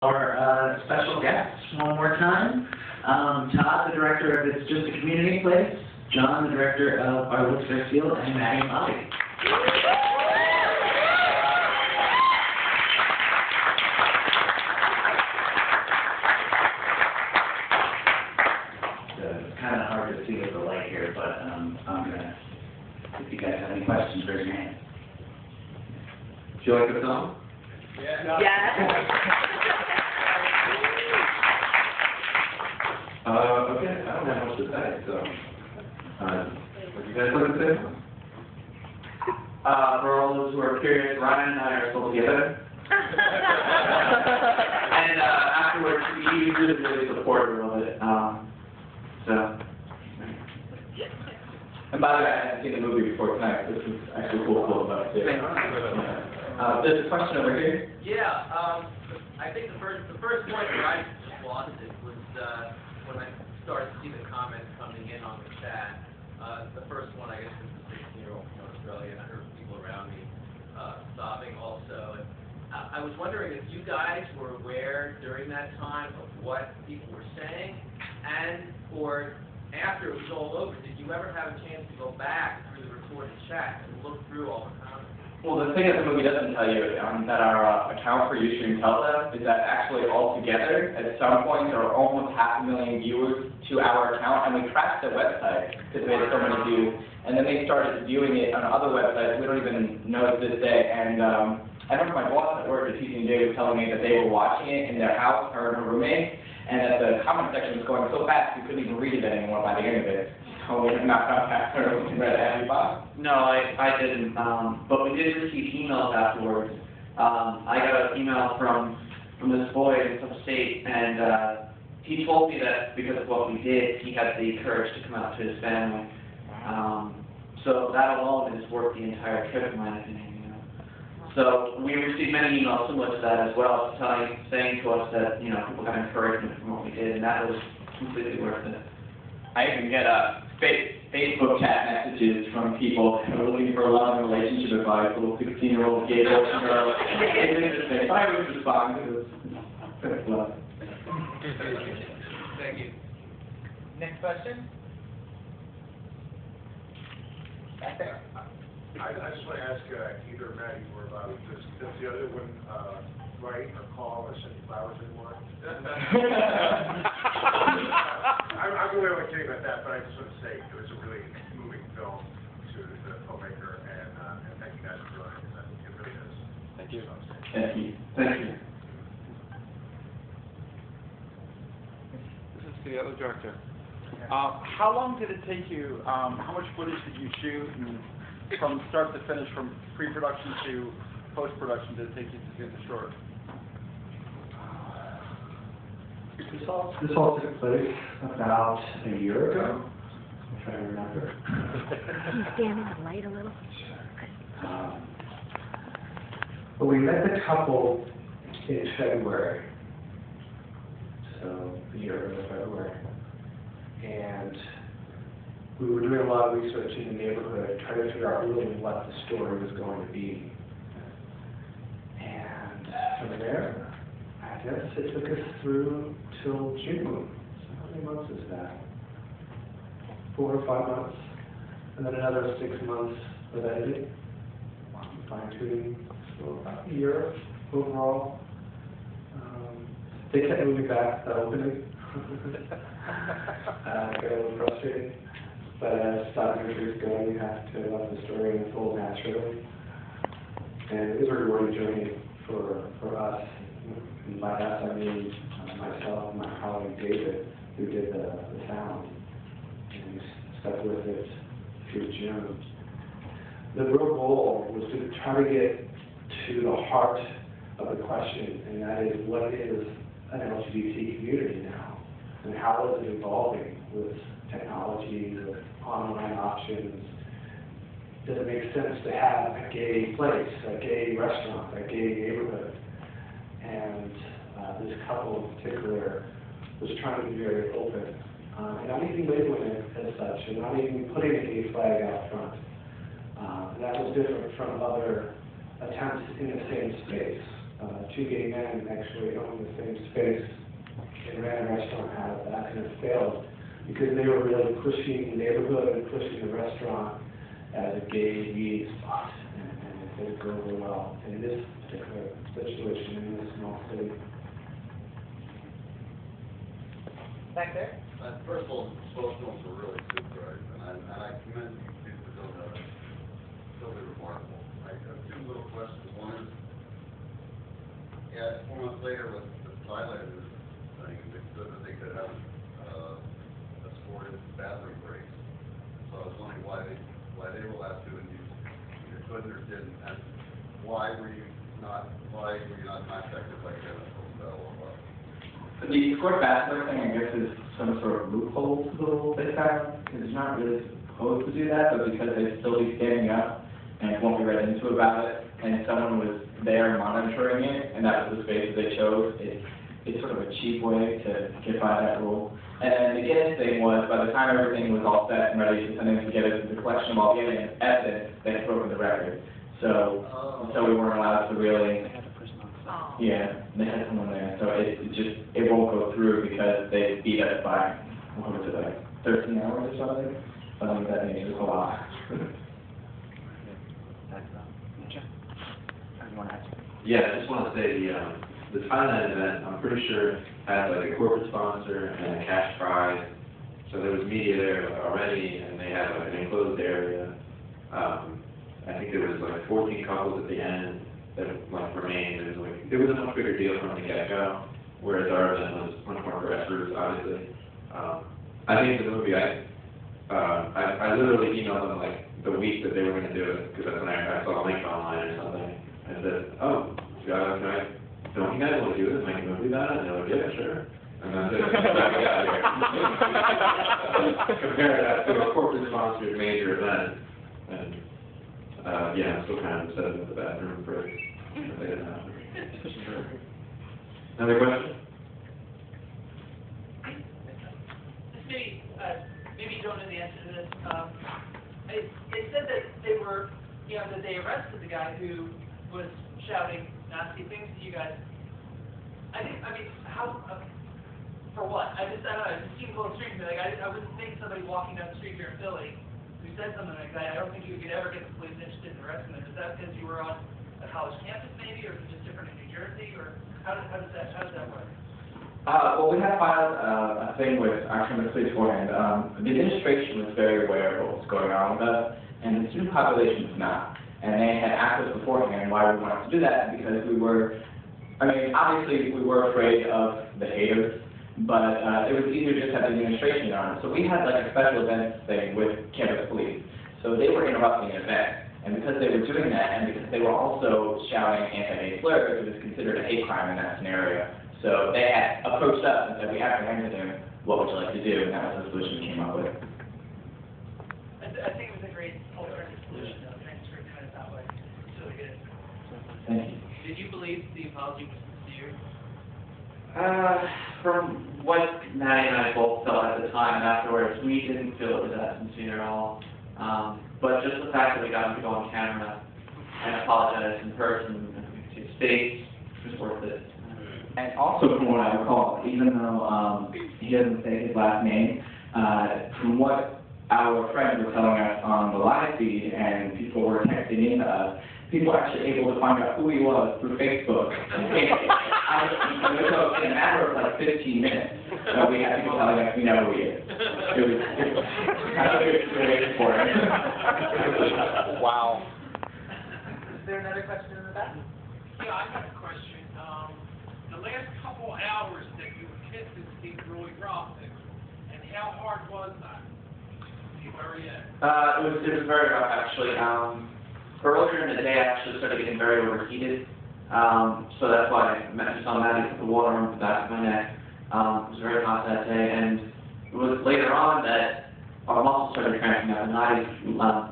Our special guests one more time. Todd, the director of It's Just a Community Place, John, the director of Our Looks Fair Field, and Matty and Bobby. It's kind of hard to see with the light here, but I'm gonna, if you guys have any questions, raise your hand. Do you like the song? Yeah. Okay, I don't have much to say, so, what do you guys want to say? For all those who are curious, Ryan and I are still together. And afterwards, he was really supportive of it, so. And by the way, I hadn't seen the movie before tonight. This is actually cool about it, too. There's a question over here. Yeah, I think the first point where I lost it was when I started to see the comments coming in on the chat. The first one, I guess, was the 16-year-old from Australia, and I heard people around me sobbing also. And I was wondering if you guys were aware during that time of what people were saying, or after it was all over, did you ever have a chance to go back through the recorded chat and look through all the comments? Well, the thing that the movie doesn't tell you, that our account for YouTube tells us, is that actually altogether, at some point, there are almost 500,000 viewers to our account, and we crashed the website because we had so many views. And then they started viewing it on other websites we don't even know to this day. And I remember my boss at work at TCJ was telling me that they were watching it in their house, her and her roommate, and that the comment section was going so fast we couldn't even read it anymore by the end of it. So we have not got past her. Have you, Bob? No, I didn't, but we did receive emails afterwards. I got an email from this boy in some state, and he told me that because of what we did, he had the courage to come out to his family. So that alone is worth the entire trip, in my opinion. So we received many emails similar to that as well, saying to us that people got encouragement from what we did, and that was completely worth it. I even get Facebook chat messages from people who are looking for a loving relationship advice, little 16-year-old gay girl. It's interesting. I would respond because it's love. Thank you. Next question? Back there. I just want to ask either Matty or Bobby, does the other one write or call or send flowers anymore? I'm really only kidding about that, but I just want to say it was a really moving film to the filmmaker, and thank you guys for doing it. It really is. Thank you. Thank you. Thank you. This is the other director. How long did it take you, how much footage did you shoot, and from start to finish, from pre-production to post-production, did it take you to do the short? This all took place about a year ago, if I remember. Can you stand in the light a little? But we met the couple in February, so the year of February, and we were doing a lot of research in the neighborhood, trying to figure out really what the story was going to be. And from there, I guess it took us through till June. So how many months is that? 4 or 5 months. And then another 6 months of editing, fine-tuning. So about a year overall. They kept moving back the opening. I got a little frustrated. But as documentaries go, you have to let the story unfold naturally. And it was a rewarding journey for us. And by that I mean myself and my colleague David, who did the sound. And we stuck with it through June. The real goal was to try to get to the heart of the question, and that is, what is an LGBT community now? And how is it evolving with technologies, with online options? Does it make sense to have a gay place, a gay restaurant, a gay neighborhood? And this couple in particular was trying to be very open, and not even labeling it as such, and not even putting a gay flag out front. That was different from other attempts in the same space. two gay men actually owned the same space and ran a restaurant out of that, and it failed because they were really pushing the neighborhood and pushing the restaurant as a gay meeting spot, and it didn't go over well in this particular situation in this small city. Back there? First of all, both films were really super, right? And I commend you for doing that. It's totally remarkable. I have two little questions. One is, 4 months later with the Thailand thing, they said that they could have escorted bathroom breaks. So I was wondering why they were allowed to and you either couldn't or didn't, and why were you not contacted by Guinness or what? The escort bachelor thing, I guess, is some sort of loophole to the rule they found, because it's not really supposed to do that, but because they'd still be standing up, and it won't be read into about it, and someone was there monitoring it, and that was the space that they chose, it's sort of a cheap way to get by that rule. And the Guinness thing was, by the time everything was all set and ready to send in to get the collection of all the evidence, they had broken the record. So we weren't allowed to really. Yeah, they had someone there, so it won't go through because they beat us by, what was it, like 13 hours or something? Something of that nature, it's a lot. Yeah, I just want to say the Thailand event, I'm pretty sure had like a corporate sponsor and a cash prize, so there was media there already, and they had like an enclosed area. I think there was like 14 couples at the end that like remained. It was a much bigger deal from the get-go, whereas our event was much more grassroots, obviously. I think the movie, I literally emailed them like the week that they were going to do it, because that's when I saw a link online or something. I said, oh, don't you guys want to do this, make a movie about it? And they're like, yeah, sure. And then that's how we got here. Compare that to a corporate sponsored major event, and yeah, I'm still kind of upset with the bathroom break. They didn't have it. Another question? Maybe you don't know the answer to this. It said that they were, that they arrested the guy who was shouting nasty things to you guys. How, for what? I don't know, it just seems a little strange to me. Like, I wouldn't think somebody walking down the street here in Philly who said something like that, I don't think you could ever get the police interested in arresting them. Is that because you were on a college campus maybe, or is it just different in New Jersey, or how does that work? Well, we had filed a thing with actually the police beforehand. The administration was very aware of what was going on with us, and the student population was not. And they had asked us beforehand why we wanted to do that, because we were, obviously we were afraid of the haters, but it was easier just to have the administration on it. So we had like a special events thing with campus police. So they were interrupting an event. And because they were doing that, and because they were also shouting anti-hate slurs, it was considered a hate crime in that scenario. So they had approached us and said, we apprehended him, what would you like to do? And that was the solution we came up with. I think it was a great alternative solution, though. Thanks for doing it that way. It's really good. Thank you. Did you believe the apology was sincere? From what Matty and I both felt at the time afterwards, we didn't feel it was that sincere at all. But just the fact that we got him to go on camera and apologize in person and to his face was worth it. And also, from what I recall, even though he doesn't say his last name, from what our friends were telling us on the live feed and people were texting into us, people were actually able to find out who he was through Facebook. So in a matter of like 15 minutes, we had people telling us we know who he is. It was kind of a good situation for him. Wow. Is there another question in the back? Yeah, I got a question. The last couple hours that you were kissing seemed really rough, and how hard was that? The very end. It was very rough, actually. Earlier in the day, I actually started getting very overheated. So that's why I saw Matty put the water on the back of my neck. It was very hot that day, and it was later on that our muscles started cramping up, and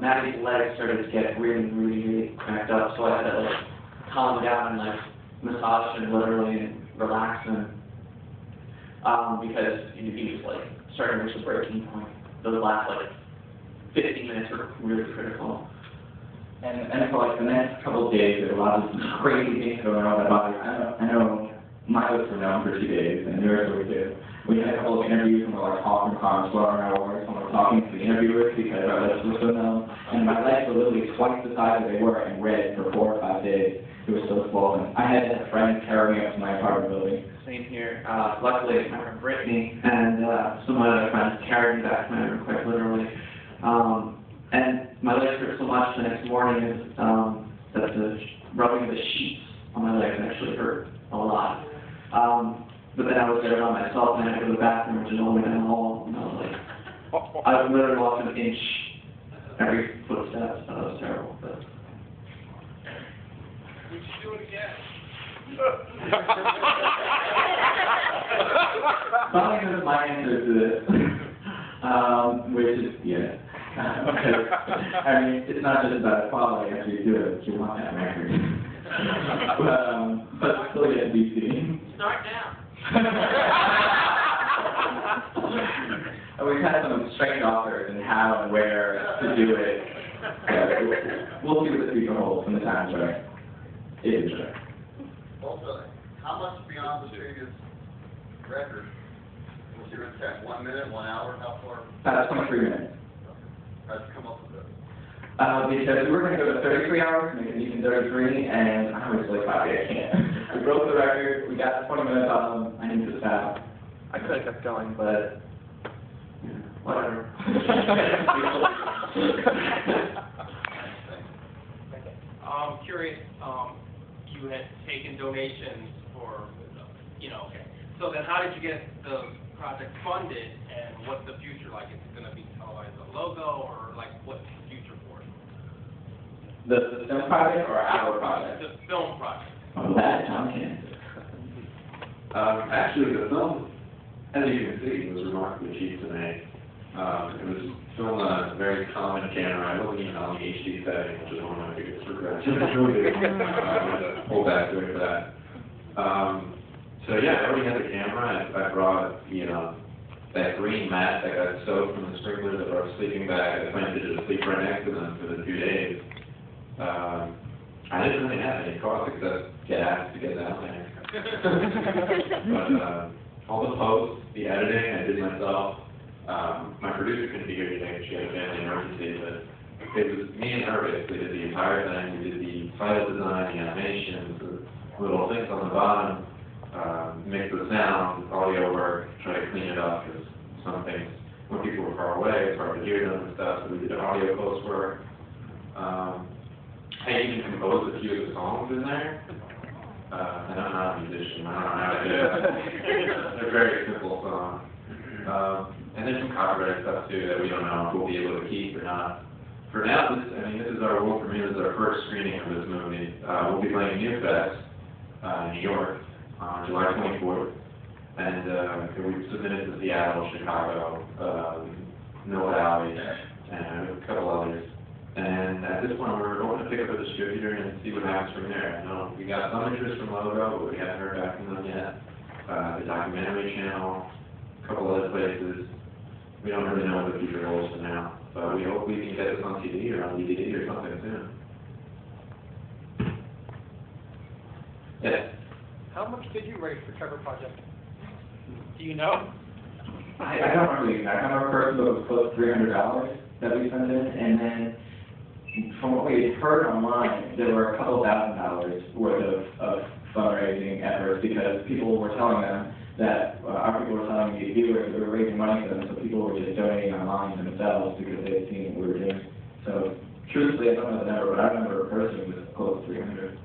Matty's legs started to get really, really, really cramped up. So I had to calm him down and massage him literally and relax him, because he was starting to reach the breaking point. Those last 15 minutes were really critical. And for like the next couple of days, there were a lot of crazy things going on about it. I know my lips were known for 2 days, and yours were too. We had a couple of interviews, and we're like talking cars, blowing our words, and we're talking to the interviewers because our lips were so known. And my legs were literally twice the size that they were and red for 4 or 5 days. It was so swollen. I had a friend carry me up to my apartment building. Same here. Luckily, my friend Brittany and some of my other friends carried me back to my room quite literally. And my legs hurt so much the next morning that the rubbing of the sheets on my legs actually hurt a lot. But then I was there by myself and I had to go to the bathroom, which is only down the hall, and I was like, I literally walked an inch every footstep, so that was terrible. But Would you do it again? Something is my answer to this, which is, yeah. I mean, it's not just about quality after you do it, you want that record. But still yet to be seen. Start now. We've had some strange offers and how and where to do it. We'll see what the future holds when the time's right. It is right. Also, how much beyond the previous record was your intent? 1 minute, 1 hour, how far? 23 minutes. How'd you come up with that? Because we were going to go to 33 hours, make it even 33, and I was like, Bobby, I can't. We broke the record, we got 20 minutes on them, I need to stop. I could have kept going, but, whatever. I'm curious, you had taken donations for, okay. So then how did you get the project funded, and what's the future like? Is it going to be televised a logo, or like what's the future for it? The film project or our project? The film project. Oh, that John can. Actually, the film, as you can see, was remarkably cheap to make. It was filmed on a very common camera. I wasn't even on the HD setting, which is one of my biggest regrets. I had to pull back doing that. So yeah, I already had the camera. I brought, that green mat that got soaked from the sprinklers of our sleeping bag. I planned to just sleep right next to them for the 2 days. I didn't really have any cost except gas to get down there. But all the posts, the editing, I did myself. My producer couldn't be here today. She had a family emergency, but it was me and her basically did the entire thing. We did the title design, the animations, the little things on the bottom, mix the sound, audio work, try to clean it up because some things, when people were far away, it's hard to hear them and stuff, so we did audio post work. I even composed a few of the songs in there. And I'm not a musician, I don't know how to do it. They're very simple songs. And there's some copyright stuff too that we don't know if we'll be able to keep or not. For now, this is our world premiere, this is our first screening of this movie. We'll be playing QFest in New York on July 24th. And we've submitted to Seattle, Chicago, Mill Valley, and a couple others. And at this point, we're going to pick up a distributor and see what happens from there. I know we got some interest from Logo, but we haven't heard back from them yet. The documentary channel, a couple other places. We don't really know what the future holds for now, but we hope we can get this on TV or on DVD or something soon. Yes? How much did you raise for Trevor Project? Do you know? I don't remember the exact number. First, it was close to $300 that we sent in, and then from what we had heard online, there were a couple $1,000s worth of fundraising efforts because people were telling them that our people were telling the viewers that we were raising money for them, so people were just donating online themselves because they had seen what we were doing. So truthfully, I don't know the number, but I remember personally it was close to 300.